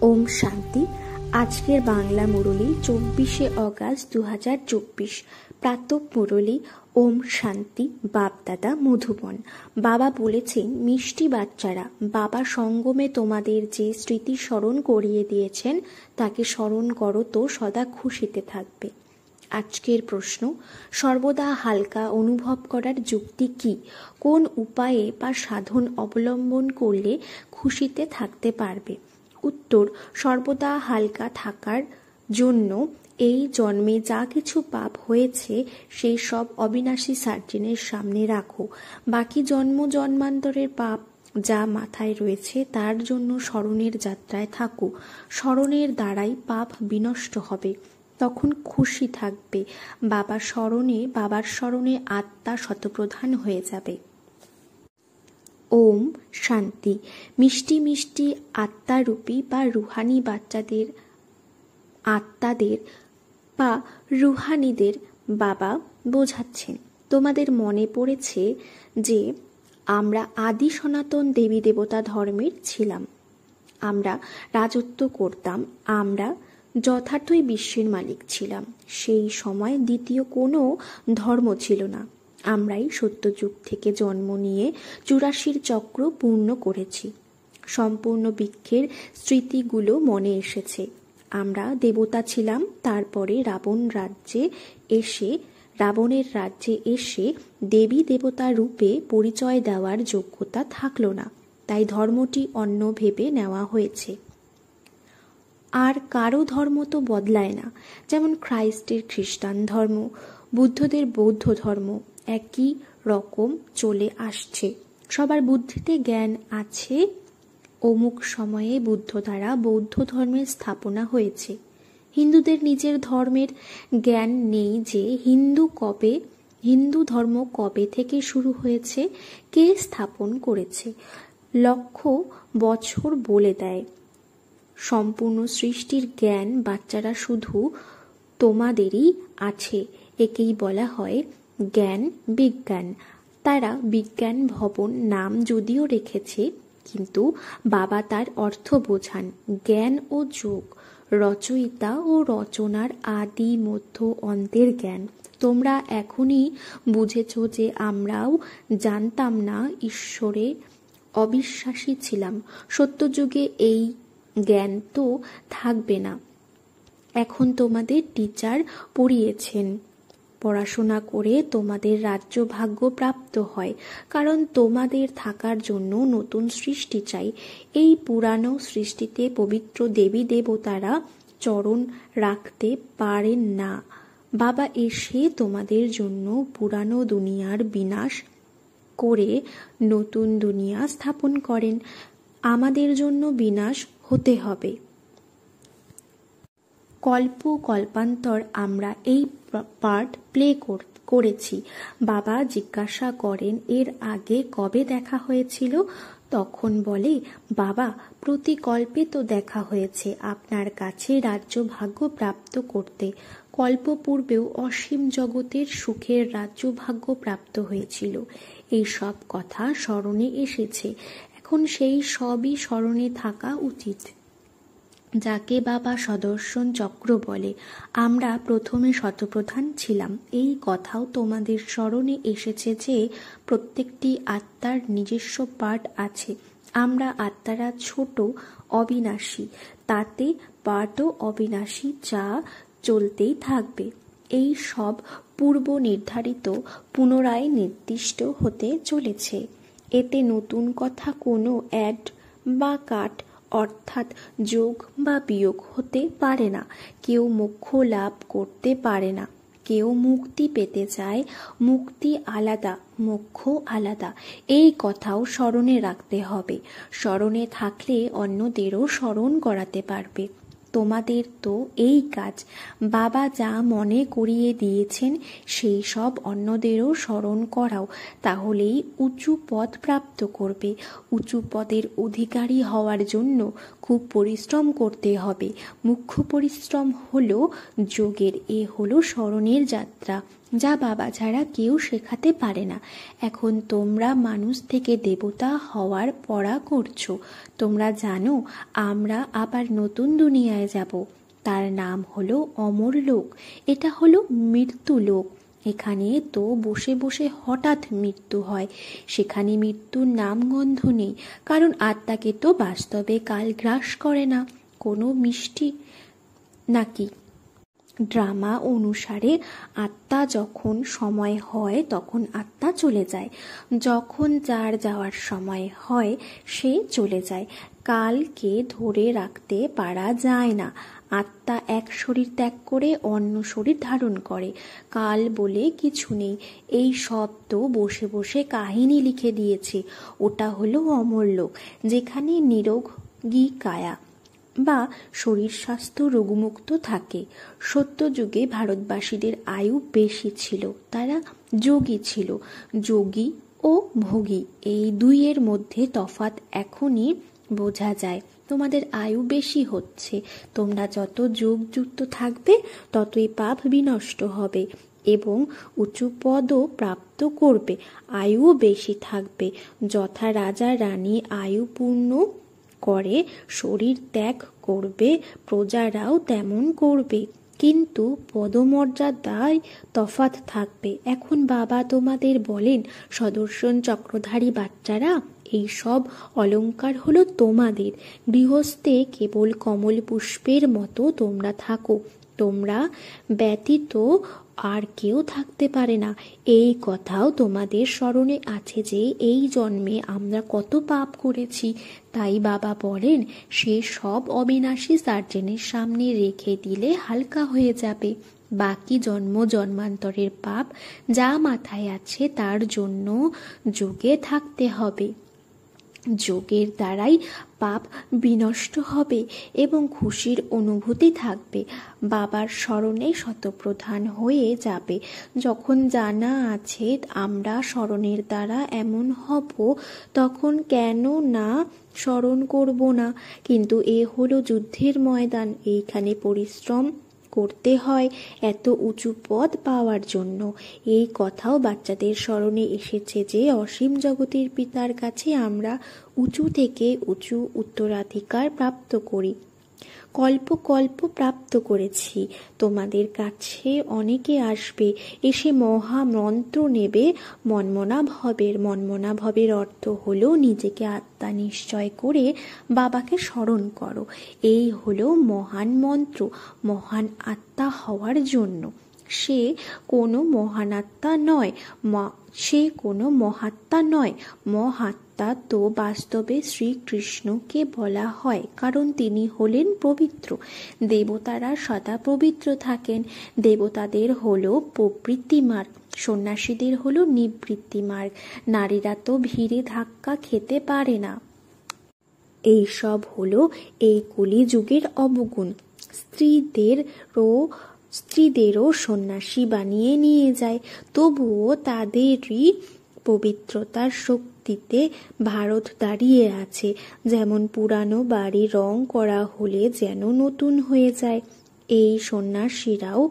ওম শান্তি। আজকের বাংলা মুরলী 24শে অগাস্ট 2024। প্রাতঃ মুরলী। ওম শান্তি। বাপদাদা মধুবন। বাবা বলেছেন, মিষ্টি বাচ্চারা, বাবা সঙ্গমে তোমাদের যে স্মৃতি স্মরণ করিয়ে দিয়েছেন তাকে স্মরণ করো তো সদা খুশিতে থাকবে। আজকের প্রশ্ন, সর্বদা হালকা অনুভব করার যুক্তি কি? কোন উপায়ে বা সাধন অবলম্বন করলে খুশিতে থাকতে পারবে? উত্তর, সর্বদা হালকা থাকার জন্য এই জন্মে যা কিছু পাপ হয়েছে সেই সব অবিনাশী সার্জনের সামনে রাখো। বাকি জন্ম জন্মান্তরের পাপ যা মাথায় রয়েছে তার জন্য স্মরণের যাত্রায় থাকো। স্মরণের দ্বারাই পাপ বিনষ্ট হবে, তখন খুশি থাকবে। বাবার স্মরণে আত্মা শতপ্রধান হয়ে যাবে। ওম শান্তি। মিষ্টি মিষ্টি আত্মারূপী বা রুহানি বাচ্চাদের, আত্মাদের বা রুহানিদের বাবা বোঝাচ্ছেন, তোমাদের মনে পড়েছে যে আমরা আদি সনাতন দেবী দেবতা ধর্মের ছিলাম। আমরা রাজত্ব করতাম, আমরা যথার্থই বিশ্বের মালিক ছিলাম। সেই সময় দ্বিতীয় কোনো ধর্ম ছিল না। আমরাই সত্যযুগ থেকে জন্ম নিয়ে 84 চক্র পূর্ণ করেছি। সম্পূর্ণ বৃক্ষের স্মৃতিগুলো মনে এসেছে। আমরা দেবতা ছিলাম, তারপরে রাবণের রাজ্যে এসে দেবী দেবতা রূপে পরিচয় দেওয়ার যোগ্যতা থাকলো না, তাই ধর্মটি অন্য ভেবে নেওয়া হয়েছে। আর কারো ধর্ম তো বদলায় না, যেমন খ্রাইস্টের খ্রিস্টান ধর্ম, বুদ্ধদের বৌদ্ধ ধর্ম একই রকম চলে আসছে। সবার বুদ্ধিতে জ্ঞান আছে, অমুক সময়ে বুদ্ধ দ্বারা বৌদ্ধ ধর্মের স্থাপনা হয়েছে। হিন্দুদের নিজের ধর্মের জ্ঞান নেই যে হিন্দু ধর্ম কবে থেকে শুরু হয়েছে, কে স্থাপন করেছে। লক্ষ বছর বলে দেয়। সম্পূর্ণ সৃষ্টির জ্ঞান বাচ্চারা শুধু তোমাদেরই আছে। একেই বলা হয় জ্ঞান বিজ্ঞান। তারা বিজ্ঞান ভবন নাম যদিও রেখেছে, কিন্তু বাবা তার অর্থ বোঝান জ্ঞান ও যোগ, রচয়িতা ও রচনার আদি মধ্য অন্তের জ্ঞান। তোমরা এখনই বুঝেছ যে আমরাও জানতাম না, ঈশ্বরে অবিশ্বাসী ছিলাম। সত্যযুগে এই জ্ঞান তো থাকবে না। এখন তোমাদের টিচার পড়িয়েছেন, পড়াশোনা করে তোমাদের রাজ্য ভাগ্য প্রাপ্ত হয়, কারণ তোমাদের থাকার জন্য নতুন সৃষ্টি চাই। এই পুরানো সৃষ্টিতে পবিত্র দেবী দেবতারা চরণ রাখতে পারেন না। বাবা এসে তোমাদের জন্য পুরানো দুনিয়ার বিনাশ করে নতুন দুনিয়া স্থাপন করেন। আমাদের জন্য বিনাশ হতে হবে। কল্পান্তর আমরা এই পার্ট প্লে করেছি। বাবা জিজ্ঞাসা করেন, এর আগে কবে দেখা হয়েছিল? তখন বলে, বাবা প্রতি কল্পে তো দেখা হয়েছে আপনার কাছে রাজ্য ভাগ্য প্রাপ্ত করতে। কল্পপূর্বেও অসীম জগতের সুখের রাজ্য ভাগ্য প্রাপ্ত হয়েছিল। এই সব কথা স্মরণে এসেছে। এখন সেই সবই স্মরণে থাকা উচিত, যাকে বাবা সদর্শন চক্র বলে। আমরা প্রথমে শতপ্রধান ছিলাম। এই কথাও তোমাদের স্মরণে এসেছে যে প্রত্যেকটি আত্মার নিজস্ব পার্ট আছে। আমরা আত্মারা ছোট, অবিনাশী, তাতে পার্টও অবিনাশী, যা চলতেই থাকবে। এই সব পূর্ব নির্ধারিত পুনরায় নির্দিষ্ট হতে চলেছে। এতে নতুন কথা কোনো অ্যাড বা কাট অর্থাৎ যোগ বা বিয়োগ হতে পারে না। কেউ মোক্ষ লাভ করতে পারে না। কেউ মুক্তি পেতে চায়, মুক্তি আলাদা, মোক্ষ আলাদা। এই কথাও স্মরণে রাখতে হবে। স্মরণে থাকলে অন্যদেরও স্মরণ করাতে পারবে। তোমাদের তো এই কাজ। বাবা যা মনে করিয়ে দিয়েছেন সেই সব অন্যদেরও স্মরণ করাও, তাহলেই উঁচু পদ প্রাপ্ত করবে। উঁচু পদের অধিকারী হওয়ার জন্য খুব পরিশ্রম করতে হবে। মুখ্য পরিশ্রম হলো যোগের, এ হলো স্মরণের যাত্রা। যা বাবা ছাড়া কেউ শেখাতে পারে না। এখন তোমরা মানুষ থেকে দেবতা হওয়ার পড়া করছো। তোমরা জানো আমরা আবার নতুন দুনিয়ায় যাব, তার নাম হলো অমর লোক। এটা হলো মৃত্যু লোক। এখানে তো বসে বসে হঠাৎ মৃত্যু হয়, সেখানে মৃত্যুর নামগন্ধ নেই, কারণ আত্মাকে তো বাস্তবে কাল গ্রাস করে না। কোনো মিষ্টি নাকি ড্রামা অনুসারে আত্মা যখন সময় হয় তখন আত্মা চলে যায়, যখন যার যাওয়ার সময় হয় সে চলে যায়। কালকে ধরে রাখতে পারা যায় না। আত্মা এক শরীর ত্যাগ করে অন্য শরীর ধারণ করে। কাল বলে কিছু নেই। এই শব্দ বসে বসে কাহিনী লিখে দিয়েছে। ওটা হলো অমরলোক, যেখানে নিরোগী কায়া বা শরীর স্বাস্থ্য রোগমুক্ত থাকে। সত্যযুগে ভারতবাসীদের আয়ু বেশি ছিল, তারা যোগী ছিল। যোগী ও ভোগী এই দুইয়ের মধ্যে তফাৎ এখনই বোঝা যায়। তোমাদের আয়ু বেশি হচ্ছে, তোমরা যত যোগযুক্ত থাকবে ততই পাপ বিনষ্ট হবে এবং উঁচু পদও প্রাপ্ত করবে। আয়ুও বেশি থাকবে। যথা রাজা রানী আয়ু পূর্ণ করে শরীর ত্যাগ করবে, প্রজারাও তেমন করবে, কিন্তু পদমর্যাদায় তফাৎ থাকবে। এখন বাবা তোমাদের বলেন, সদর্শন চক্রধারী বাচ্চারা, এই সব অলংকার হলো তোমাদের। গৃহস্থে কেবল কমল পুষ্পের মতো তোমরা থাকো, তোমরা ব্যতীত আর কেউ থাকতে পারে না। এই কথাও তোমাদের স্মরণে আছে যে এই জন্মে আমরা কত পাপ করেছি। তাই বাবা বলেন, সে সব অবিনাশী সার্জেনের সামনে রেখে দিলে হালকা হয়ে যাবে। বাকি জন্ম জন্মান্তরের পাপ যা মাথায় আছে তার জন্য যোগে থাকতে হবে। যোগের দ্বারাই পাপ বিনষ্ট হবে এবং খুশির অনুভূতি থাকবে। বাবার স্মরণে শতপ্রধান হয়ে যাবে। যখন জানা আছে আমরা স্মরণের দ্বারা এমন হব, তখন কেন না স্মরণ করব না? কিন্তু এ হলো যুদ্ধের ময়দান, এইখানে পরিশ্রম করতে হয় এত উঁচু পদ পাওয়ার জন্য। এই কথাও বাচ্চাদের স্মরণে এসেছে যে অসীম জগতের পিতার কাছে আমরা উঁচু থেকে উঁচু উত্তরাধিকার প্রাপ্ত করি, কল্প কল্প প্রাপ্ত করেছি। তোমাদের কাছে অনেকে আসবে, এসে মহামন্ত্র নেবে মন্মনাভবের। মন্মনাভবের অর্থ হলো নিজেকে আত্মা নিশ্চয় করে বাবাকে স্মরণ করো। এই হলো মহান মন্ত্র, মহান আত্মা হওয়ার জন্য। সে কোনো মহান আত্মা নয়, সে কোনো মহাত্মা নয়। মহাত্মা তো বাস্তবে শ্রীকৃষ্ণকে বলা হয়, কারণ তিনি হলেন পবিত্র। দেবতারা সদা পবিত্র থাকেন। দেবতাদের হলো প্রবৃত্তি মার্গ, সন্ন্যাসীদের হলো নিবৃত্তি মার্গ। নারীরা তো ভিড়ে ধাক্কা খেতে পারে না। এই সব হলো এই কলিযুগের অবগুণ। স্ত্রীদেরও সন্ন্যাসী বানিয়ে নিয়ে যায়, তবুও তাদেরই পবিত্রতার শক্তিতে ভারত দাঁড়িয়ে আছে। যেমন পুরানো বাড়ি রং করা হলে যেন নতুন হয়ে যায়, এই সন্ন্যাসীরাও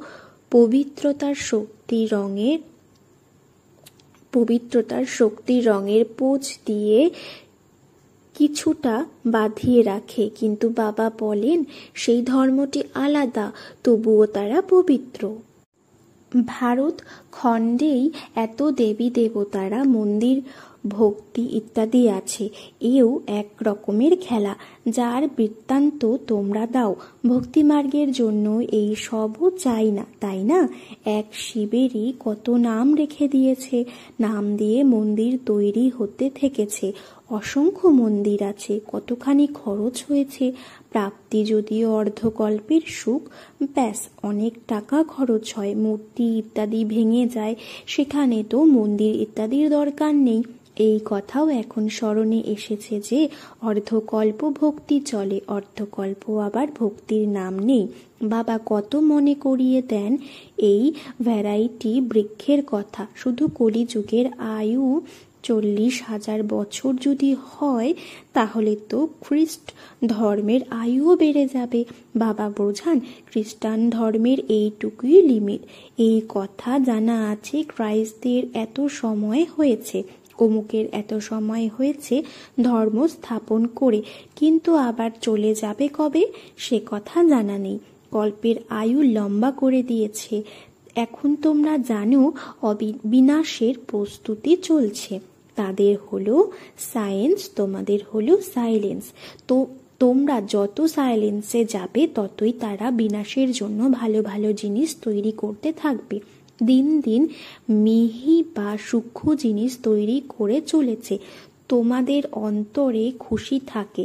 পবিত্রতার শক্তি রঙের পোঁছ দিয়ে কিছুটা বাঁধিয়ে রাখে। কিন্তু বাবা বলেন সেই ধর্মটি আলাদা, তবুও তারা পবিত্র। ভারত খণ্ডেই এত দেবী দেবতারা, মন্দির, ভক্তি ইত্যাদি আছে। এও এক রকমের খেলা, যার বৃত্তান্ত তোমরা দাও। ভক্তিমার্গের জন্য এই সবও চাই না, তাই না? এক শিবেরই কত নাম রেখে দিয়েছে, নাম দিয়ে মন্দির তৈরি হতে থেকেছে। অসংখ্য মন্দির আছে, কতখানি খরচ হয়েছে। প্রাপ্তি যদিও অর্ধকল্পের সুখ, ব্যাস অনেক টাকা খরচ হয়। মূর্তি ইত্যাদি ভেঙে যায়, সেখানে তো মন্দির ইত্যাদির দরকার নেই। এই কথাও এখন স্মরণে এসেছে যে অর্ধকল্প ভক্তি চলে, অর্ধকল্প আবার ভক্তির নাম নেই। বাবা কত মনে করিয়ে দেন এই ভ্যারাইটি বৃক্ষের কথা। শুধু কলিযুগের আয়ু 40,000 বছর যদি হয় তাহলে তো খ্রিস্ট ধর্মের আয়ুও বেড়ে যাবে। বাবা বোঝান, খ্রিস্টান ধর্মের এইটুকুই লিমিট। এই কথা জানা আছে, ক্রাইস্টের এত সময় হয়েছে, অমুকের এত সময় হয়েছে ধর্ম স্থাপন করে, কিন্তু আবার চলে যাবে কবে সে কথা জানা নেই। কল্পের আয়ু লম্বা করে দিয়েছে। এখন তোমরা জানো বিনাশের প্রস্তুতি চলছে। তাদের হলো সায়েন্স, তোমাদের হলো সাইলেন্স। তো তোমরা যত সাইলেন্সে যাবে ততই তারা বিনাশের জন্য ভালো ভালো জিনিস তৈরি করতে থাকবে। দিন দিন মিহি বা সূক্ষ্ম জিনিস তৈরি করে চলেছে। তোমাদের অন্তরে খুশি থাকে,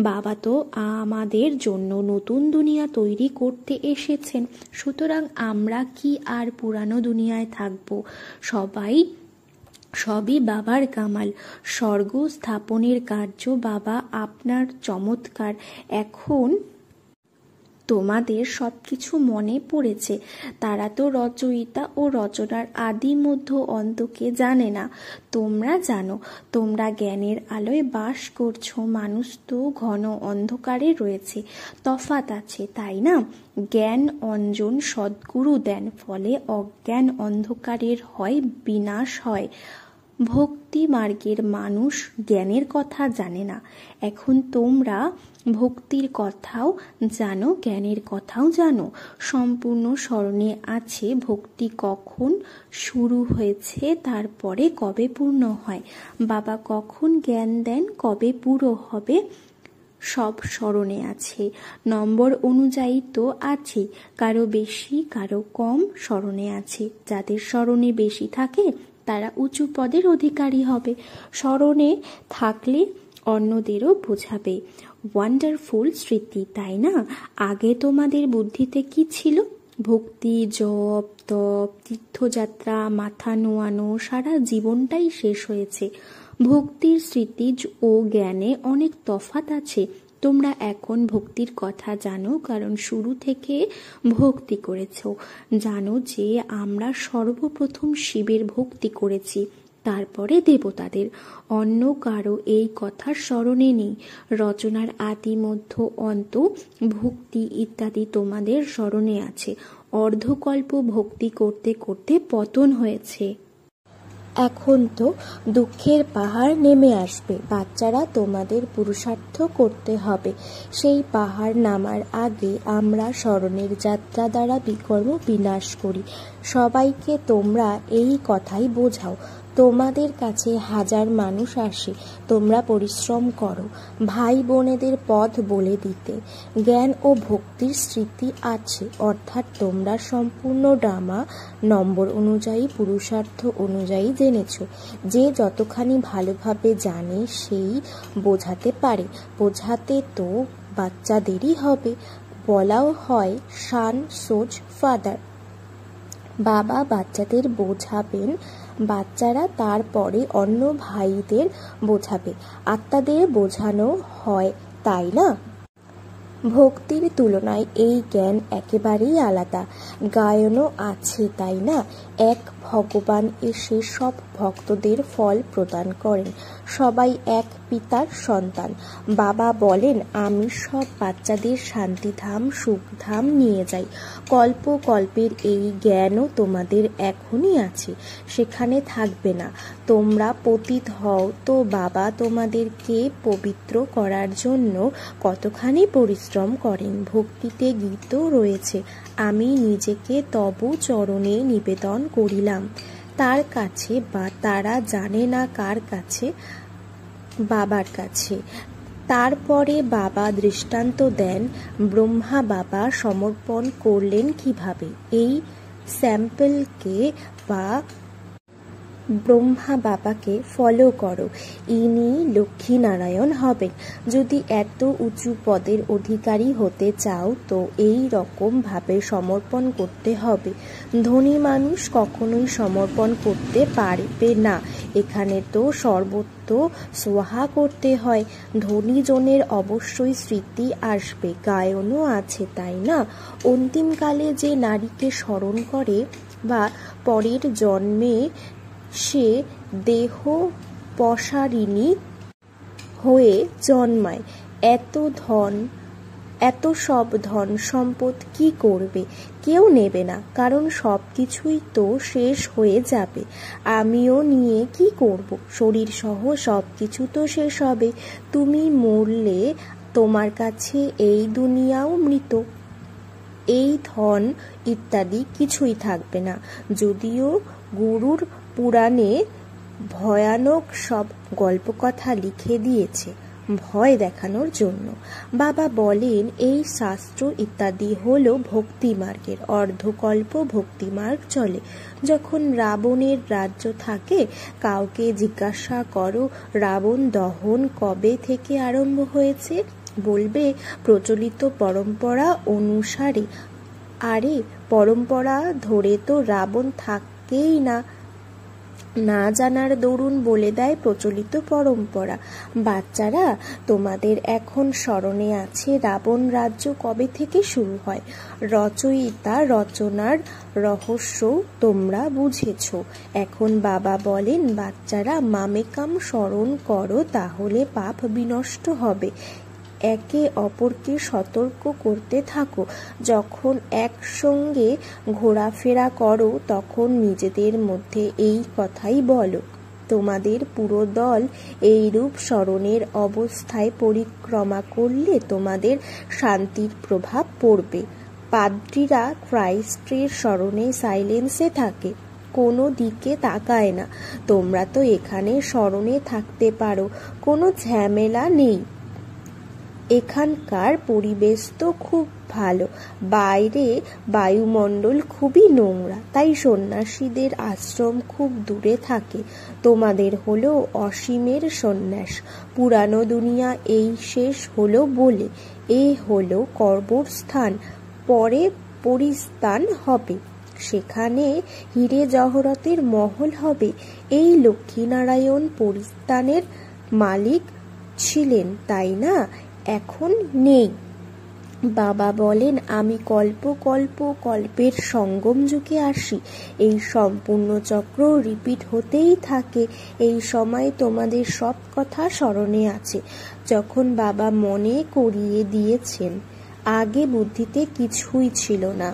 বাবা তো আমাদের জন্য নতুন দুনিয়া তৈরি করতে এসেছেন। সুতরাং আমরা কি আর পুরানো দুনিয়ায় থাকবো? সবই বাবার কামাল। স্বর্গ স্থাপনের কার্য বাবা আপনার চমৎকার। এখন তোমাদের সবকিছু মনে পড়েছে। তারা তো রচয়িতা ও রচনার আদি মধ্য অন্তকে জানে না, তোমরা জানো। তোমরা জ্ঞানের আলোয় বাস করছো, মানুষ তো ঘন অন্ধকারে রয়েছে। তফাৎ আছে, তাই না? জ্ঞান অঞ্জন সদ্গুরু দেন, ফলে অজ্ঞান অন্ধকারের হয় বিনাশ হয়। ভক্তি মার্গের মানুষ জ্ঞানের কথা জানে না। এখন তোমরা ভক্তির কথাও জানো, জ্ঞানের কথাও জানো। সম্পূর্ণ স্মরণে আছে ভক্তি কখন শুরু হয়েছে, তারপরে কবে পূর্ণ হয়। বাবা কখন জ্ঞান দেন, কবে পুরো হবে, সব স্মরণে আছে। নম্বর অনুযায়ী তো আছে, কারো বেশি কারো কম স্মরণে আছে। যাদের স্মরণে বেশি থাকে তারা উঁচু পদের অধিকারী হবে। স্মরণে থাকলে অন্যদেরও বোঝাবে। ওয়ান্ডারফুল স্মৃতি, তাই না? আগে তোমাদের বুদ্ধিতে কি ছিল? ভক্তি, জপ, তপ, তীর্থযাত্রা, মাথা নোয়ানো, সারা জীবনটাই শেষ হয়েছে। ভক্তির স্মৃতি ও জ্ঞানে অনেক তফাৎ আছে। তোমরা এখন ভক্তির কথা জানো, কারণ শুরু থেকে ভক্তি করেছ। জানো যে আমরা সর্বপ্রথম শিবের ভক্তি করেছি, তারপরে দেবতাদের। অন্য কারো এই কথার স্মরণে নেই। রচনার আদি মধ্য অন্ত, ভক্তি ইত্যাদি তোমাদের স্মরণে আছে। অর্ধকল্প ভক্তি করতে করতে পতন হয়েছে। এখন তো দুঃখের পাহাড় নেমে আসবে। বাচ্চারা, তোমাদের পুরুষার্থ করতে হবে। সেই পাহাড় নামার আগে আমরা স্মরণের যাত্রা দ্বারা বিকর্ম বিনাশ করি। সবাইকে তোমরা এই কথাই বোঝাও। তোমাদের কাছে 1000 মানুষ আসে, তোমরা পরিশ্রম করো ভাই বোনেদের পথ বলে দিতে। জ্ঞান ও ভক্তির স্মৃতি আছে, অর্থাৎ তোমরা সম্পূর্ণ ড্রামা নম্বর অনুযায়ী, পুরুষার্থ অনুযায়ী জেনেছ। যে যতখানি ভালোভাবে জানে সেই বোঝাতে পারে। বোঝাতে তো বাচ্চাদেরই হবে। বলাও হয় সান সোজ ফাদার। বাবা বাচ্চাদের বোঝাবেন, বাচ্চারা তারপরে অন্য ভাইদের বোঝাবে। আত্মাদের বোঝানো হয়, তাই না? ভক্তির তুলনায় এই জ্ঞান একেবারেই আলাদা। গায়নও আছে, তাই না? এক ভগবান এসে সব ভক্তদের ফল প্রদান করেন। সবাই এক পিতার সন্তান। বাবা বলেন, আমি সব বাচ্চাদের শান্তিধাম সুখধাম নিয়ে যাই। কল্প কল্পের এই জ্ঞানও তোমাদের এখনই আছে, সেখানে থাকবে না। তোমরা পতিত হও তো বাবা তোমাদেরকে পবিত্র করার জন্য কতখানি পরিশ্রম করেন। ভক্তিতে গীতও রয়েছে, আমি নিজেকে তব চরণে নিবেদন করিলাম। তার কাছে, বা তারা জানে না কার কাছে, বাবার কাছে। তারপরে বাবা দৃষ্টান্ত দেন, ব্রহ্মা বাবা সমর্পণ করলেন কিভাবে। এই স্যাম্পলকে বা ব্রহ্মা বাবাকে ফলো করো, ইনি লক্ষ্মীনারায়ণ হবেন। যদি এত উঁচু পদের অধিকারী হতে চাও তো এই রকম ভাবে সমর্পণ করতে হবে। ধনী মানুষ কখনোই সমর্পণ করতে পারবে না। এখানে তো সর্বত্র সোহা করতে হয়। ধনী জনের অবশ্যই স্মৃতি আসবে, গায়নও আছে, তাই না? অন্তিমকালে যে নারীকে স্মরণ করে বা পরের জন্মে সে দেহ পসারিণী হয়ে জন্মায়। এত সব ধন সম্পদ কি করবে? কেউ নেবে না, কারণ সব কিছুই তো শেষ হয়ে যাবে। আমিও নিয়ে কি করব? শরীর সহ সব কিছু তো শেষ হবে। তুমি মরলে তোমার কাছে এই দুনিয়াও মৃত। এই ধন ইত্যাদি কিছুই থাকবে না। যদিও গুরুর পুরাণে ভয়ানক সব গল্পকথা লিখে দিয়েছে ভয় দেখানোর জন্য। বাবা বলেন এই শাস্ত্র ইত্যাদি হলো ভক্তিমার্গের। অর্ধকল্প ভক্তিমার্গ চলে। যখন রাবণের রাজ্য থাকে, কাউকে জিজ্ঞাসা করো রাবণ দহন কবে থেকে আরম্ভ হয়েছে, বলবে প্রচলিত পরম্পরা অনুসারে। আরে পরম্পরা ধরে তো রাবণ থাকেই না, না জানার দরুন বলে দেয় প্রচলিত পরম্পরা। বাচ্চারা, তোমাদের এখন স্মরণে আছে রাবণ রাজ্য কবে থেকে শুরু হয়। রচয়িতা রচনার রহস্য তোমরা বুঝেছ। এখন বাবা বলেন, বাচ্চারা মামেকাম স্মরণ করো, তাহলে পাপ বিনষ্ট হবে। একে অপরকে সতর্ক করতে থাকো। যখন একসঙ্গে ঘোরাফেরা করো, তখন নিজেদের মধ্যে এই কথাই বলো। তোমাদের পুরো দল এইরূপ স্মরণের অবস্থায় পরিক্রমা করলে তোমাদের শান্তির প্রভাব পড়বে। পাদ্রীরা ক্রাইস্টের স্মরণে সাইলেন্সে থাকে, কোনো দিকে তাকায় না। তোমরা তো এখানে স্মরণে থাকতে পারো, কোনো ঝামেলা নেই। এখানকার পরিবেশ তো খুব ভালো, বাইরে বায়ুমণ্ডল খুবই নোংরা, তাই সন্ন্যাসীদের আশ্রম খুব দূরে থাকে। তোমাদের হলো অসীমের সন্ন্যাস। পুরানো দুনিয়া এই শেষ হলো বলে এ হলো কবরস্থান, পরে পরিস্থান হবে, সেখানে হীরে জহরতের মহল হবে। এই লক্ষ্মীনারায়ণ পরিস্থানের মালিক ছিলেন, তাই না? এখন নেই। বাবা বলেন, আমি কল্পের সঙ্গম যুগে আসি। এই সম্পূর্ণ চক্র রিপিট হতেই থাকে। এই সময় তোমাদের সব কথা স্মরণে আছে। যখন বাবা মনে করিয়ে দিয়েছেন, আগে বুদ্ধিতে কিছুই ছিল না।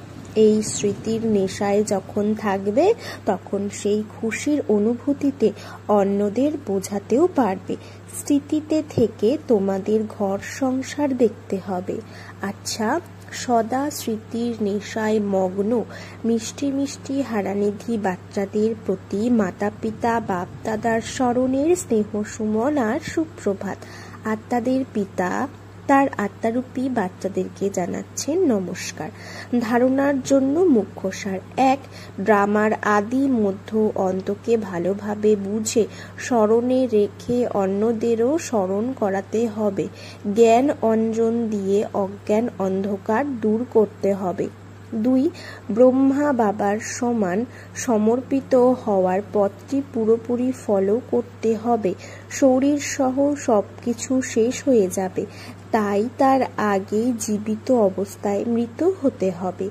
এই স্মৃতির নেশায় যখন থাকবে, তখন সেই খুশির অনুভূতিতে অন্যদের বোঝাতেও পারবে। স্মৃতিতে থেকে তোমাদের ঘর সংসার দেখতে হবে। আচ্ছা, সদা স্মৃতির নেশায় মগ্ন মিষ্টি মিষ্টি হারানিধি বাচ্চাদের প্রতি মাতা পিতা বাপ দাদার স্মরণের স্নেহ সুমন আর সুপ্রভাত। আত্মাদের পিতা তার আত্মারূপী বাচ্চাদেরকে জানাচ্ছেন নমস্কার। ধারণার জন্য মুখ্য সার: 1. ড্রামার আদি মধ্য অন্তকে ভালোভাবে বুঝে স্মরণে রেখে অন্যদেরও স্মরণ করাতে হবে। জ্ঞান অঞ্জন দিয়ে অজ্ঞান অন্ধকার দূর করতে হবে। 2. ব্রহ্মা বাবার সমান সমর্পিত হওয়ার পথটি পুরোপুরি ফলো করতে হবে। শরীর সহ সবকিছু শেষ হয়ে যাবে, তাই তার আগেই জীবিত অবস্থায় মৃত হতে হবে,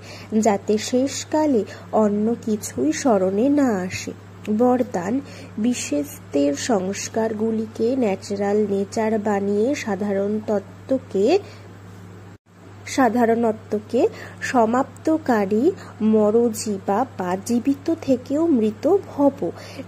যাতে শেষকালে অন্য কিছুই স্মরণে না আসে। বরদান: বিশেষদের সংস্কারগুলিকে ন্যাচারাল নেচার বানিয়ে সাধারণত্বকে সমাপ্তকারী মরজীবা বা জীবিত থেকেও মৃত ভব।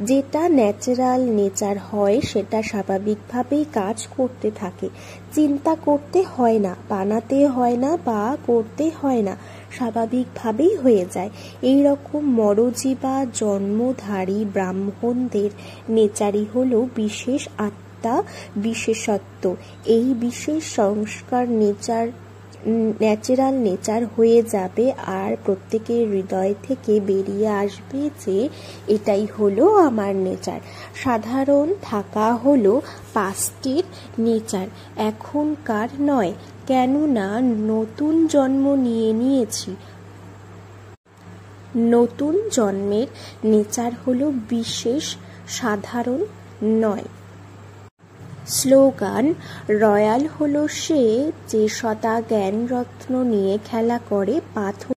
যেটা ন্যাচারাল নেচার হয় সেটা স্বাভাবিকভাবেই কাজ করতে থাকে। চিন্তা করতে হয় না, বানাতে হয় না বা করতে হয় না, স্বাভাবিকভাবেই হয়ে যায়। এই রকম মরজীবা জন্মধারী ব্রাহ্মণদের নেচারই হলো বিশেষ আত্মা, বিশেষত্ব। এই বিশেষ সংস্কার ন্যাচারাল নেচার হয়ে যাবে, আর প্রত্যেকের হৃদয় থেকে বেরিয়ে আসবে যে এটাই হলো আমার নেচার। সাধারণ থাকা হলো পাস্টের নেচার, এখনকার নয়, কেননা নতুন জন্ম নিয়েছি। নতুন জন্মের নেচার হলো বিশেষ, সাধারণ নয়। স্লোগান: রয়্যাল হলো সে যে সদা জ্ঞানরত্ন নিয়ে খেলা করে, পাথর